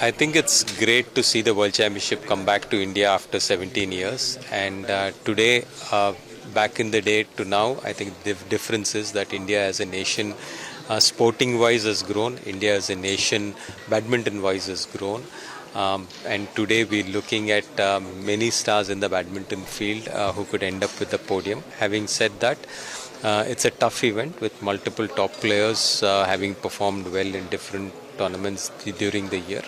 I think it's great to see the World Championship come back to India after 17 years. And today, back in the day to now, I think the difference is that India as a nation, sporting wise, has grown. India as a nation, badminton wise, has grown. And today we're looking at many stars in the badminton field who could end up with the podium. Having said that, it's a tough event with multiple top players having performed well in different tournaments during the year.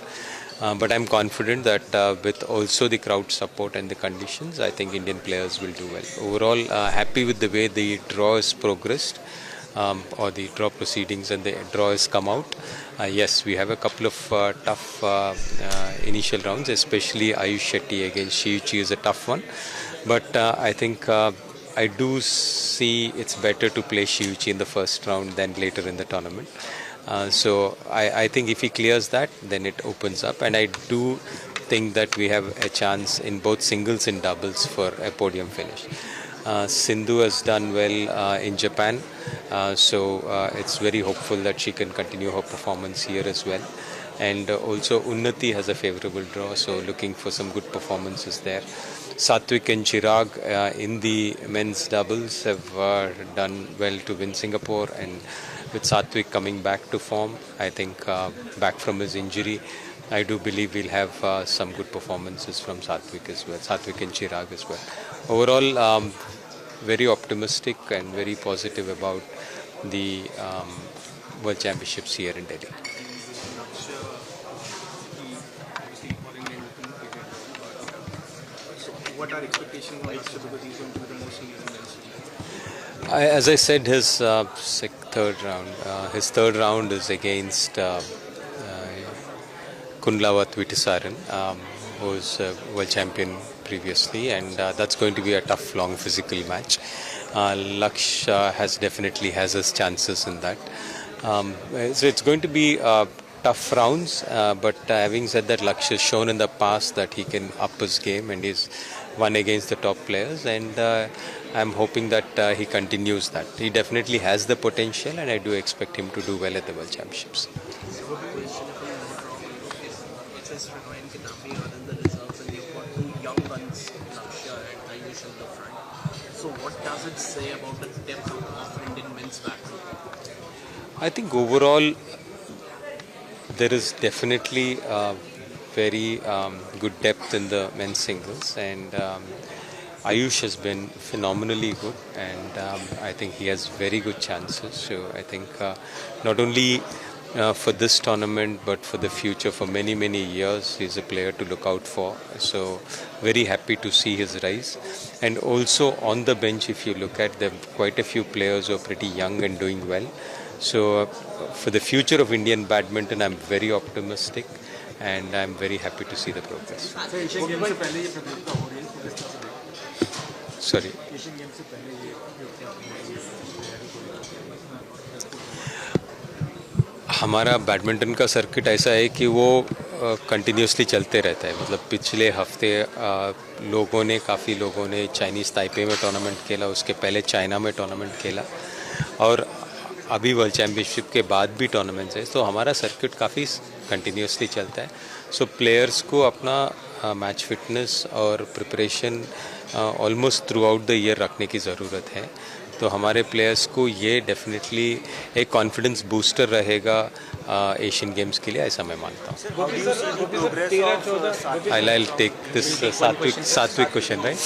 But I'm confident that with also the crowd support and the conditions, I think Indian players will do well. Overall, happy with the way the draw has progressed. Or the draw proceedings and the draw has come out. Yes, we have a couple of tough initial rounds, especially Ayush Shetty against Shiuchi is a tough one. But I think I do see it's better to play Shiuchi in the first round than later in the tournament. So I think if he clears that, then it opens up. And I do think that we have a chance in both singles and doubles for a podium finish. Sindhu has done well in Japan, so it's very hopeful that she can continue her performance here as well. And also Unnati has a favourable draw, so looking for some good performances there. Satwik and Chirag in the men's doubles have done well to win Singapore, and with Satwik coming back to form, I think back from his injury, I do believe we'll have some good performances from Satwik as well, Satwik and Chirag as well. Overall, very optimistic and very positive about the World Championships here in Delhi. What are expectations on Lakshya because he's going to be the most senior in the NCG? As I said, his third round is against Kundlavat Vitisaran, who was world champion previously, and that's going to be a tough, long physical match. Laksh has his chances in that. So it's going to be tough rounds, but having said that, Laksh has shown in the past that he can up his game, and he's won against the top players, and I'm hoping that he continues that. He definitely has the potential, and I do expect him to do well at the World Championships. So what does it say about the depth of Indian men's badminton? I think overall there is definitely very good depth in the men's singles, and Ayush has been phenomenally good, and I think he has very good chances. So I think not only for this tournament but for the future, for many years, he's a player to look out for. So very happy to see his rise. And also on the bench, if you look at them, quite a few players who are pretty young and doing well. So for the future of Indian badminton, I'm very optimistic, and I'm very happy to see the progress. Sorry. हमारा badminton का circuit ऐसा है कि वो continuously चलते रहता है. मतलब पिछले हफ्ते काफ़ी लोगों ने चाइनीज़ ताइपे में टूर्नामेंट खेला, उसके पहले चाइना में टूर्नामेंट खेला, और अभी वर्ल्ड चैम्पियनशिप के बाद भी टूर्नामेंट्स है. तो हमारा सर्किट काफ़ी कंटिन्यूसली चलता है. सो प्लेयर्स को अपना मैच फिटनेस और preparation almost through out the year रखने की ज़रूरत है. तो हमारे प्लेयर्स को ये डेफिनेटली एक कॉन्फिडेंस बूस्टर रहेगा एशियन गेम्स के लिए, ऐसा मैं मानता हूँ. I'll take this Satwik question, right?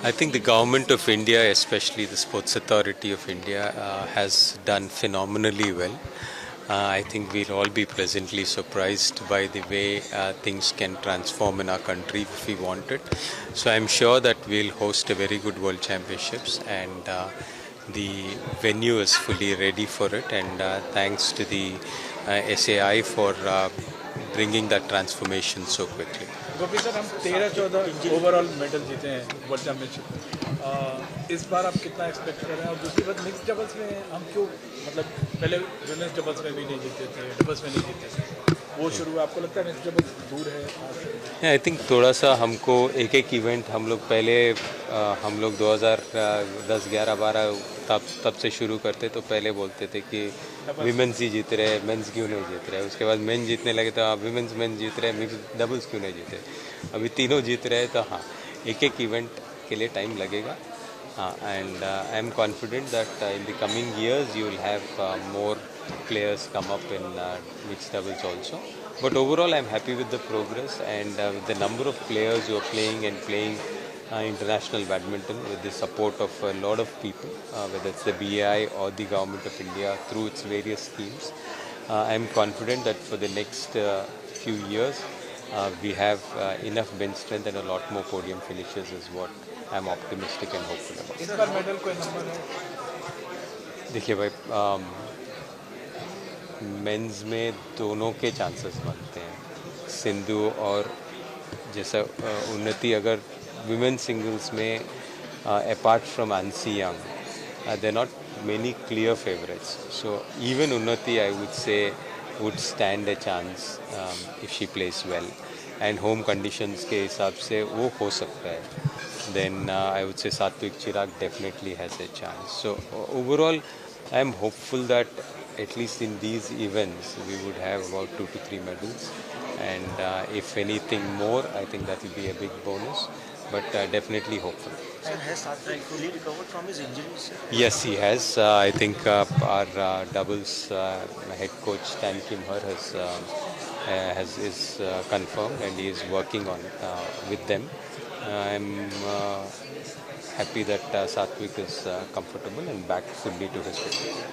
I think the government of India, especially the Sports Authority of India, has done phenomenally well. I think we'll all be pleasantly surprised by the way things can transform in our country if we want it. So I'm sure that we'll host a very good World Championships, and the venue is fully ready for it. And thanks to the SAI for bringing that transformation so quickly. Gopi sir, हम 13-14 overall medal जीते हैं world championship. इस बार आप कितना expect कर रहे हैं? और दूसरी बात, मिक्स डबल्स में हम क्यों, मतलब पहले वुमेन्स डबल्स में भी नहीं जीते थे, डबल्स में नहीं जीते थे. वो शुरू हुआ, आपको लगता है नेक्स्ट डबल्स दूर है आज से? आई थिंक थोड़ा सा हमको एक एक इवेंट हम लोग पहले हम लोग 2010 11 12 तब से शुरू करते तो पहले बोलते थे कि विमेंस ही जीत रहे, मेंस क्यों नहीं जीत रहे। उसके बाद मेन जीतने लगे तो विमेंस मेन जीत रहे, मिक्स डबल्स क्यों नहीं जीते। अभी तीनों जीत रहे तो हाँ, एक एक इवेंट के लिए टाइम लगेगा। And I am confident that in the coming years you will have more players come up in mixed doubles also. But overall, I am happy with the progress and with the number of players who are playing international badminton with the support of a lot of people, whether it's the BAI or the Government of India through its various schemes. I am confident that for the next few years we have enough bench strength and a lot more podium finishes is what I am optimistic and hopeful about. इस बार medal कोई number है? देखिए भाई, mains में दोनों के chances बनते हैं। सिंधु और जैसा उन्नति, अगर विमेन सिंगल्स में apart from An Se Young there not many clear favourites, so even Unnati I would say would stand a chance if she plays well and home conditions के हिसाब से वो हो सकता है। Then I would say Satwik Chirag definitely has a chance. So overall, I am hopeful that at least in these events we would have about 2 to 3 medals, and if anything more, I think that will be a big bonus. But definitely hopeful. Sir, has Satvik fully recovered from his injuries? Yes, he has. I think our doubles head coach Tan Kim Her is confirmed, and he is working on with them. I'm happy that Satvik is comfortable and back fully to his fitness.